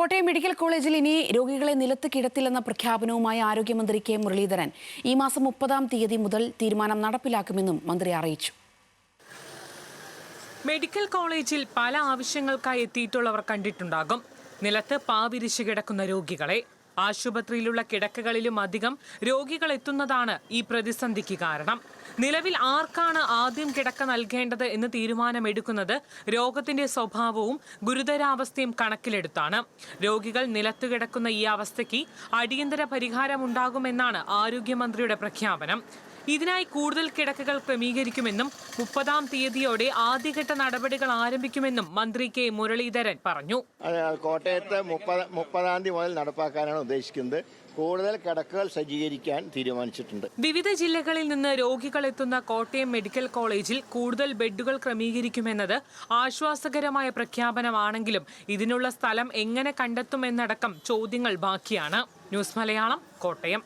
Kottayam medical കോളേജിൽ ഇനി രോഗികളെ നിലത്ത് കിടത്തില്ലെന്ന പ്രഖ്യാപനവുമായി ആരോഗ്യമന്ത്രി കെ മുരളീധരൻ ഈ മാസം 30-ാം തീയതി മുതൽ തീരുമാനം നടപ്പിലാക്കുമെന്നും മന്ത്രി അറിയിച്ചു. മെഡിക്കൽ കോളേജിൽ പല ആവശ്യങ്ങൾക്കായി എത്തിയിട്ടുള്ളവർ കണ്ടിട്ടുണ്ടാകും. നിലത്ത് പാവിരിച്ചു കിടക്കുന്ന രോഗികളെ. ആശുപത്രിയിലുള്ള കിടക്കകളിലും അധികം രോഗികൾ എത്തുന്നതാണ് ഈ പ്രതിസന്ധിക്ക് കാരണം. നിലവിൽ ആർക്കാണ് ആദ്യം കിടക്ക നൽകേണ്ടത് എന്ന് തീരുമാനമെടുക്കുന്നത് രോഗത്തിന്റെ സ്വഭാവവും ഗുരുതരാവസ്ഥയും കണക്കിലെടുത്താണ്. രോഗികൾ നിലത്ത് കിടക്കുന്ന ഈ അവസ്ഥയ്ക്ക് അടിയന്തര പരിഹാരമുണ്ടാകുമെന്നാണ് ആരോഗ്യമന്ത്രിയുടെ പ്രഖ്യാപനം. ഇതിനായി കൂടുതൽ കിടക്കകൾ ക്രമീകരിക്കുമെന്നും 30-ാം തീയതിയോടെ ആദ്യഘട്ട നടപടികൾ ആരംഭിക്കുമെന്നും മന്ത്രി കെ മുരളീധരൻ പറഞ്ഞു. കോട്ടയത്ത് 30-ാം തീയതി മുതൽ നടപ്പാക്കാനാണ് ഉദ്ദേശിക്കുന്നത്. കൂടുതൽ കിടക്കകൾ സജ്ജീകരിക്കാൻ തീരുമാനിച്ചിട്ടുണ്ട്. വിവിധ ജില്ലകളിൽ നിന്ന് രോഗികൾ എത്തുന്ന കോട്ടയം മെഡിക്കൽ കോളേജിൽ കൂടുതൽ ബെഡുകൾ ക്രമീകരിക്കുമെന്നത് ആശ്വാസകരമായ പ്രഖ്യാപനമാണെങ്കിലും ഇതിനുള്ള സ്ഥലം എങ്ങനെ കണ്ടെത്തുമെന്നടക്കം ചോദ്യങ്ങൾ ബാക്കിയാണ്. ന്യൂസ് മലയാളം, കോട്ടയം.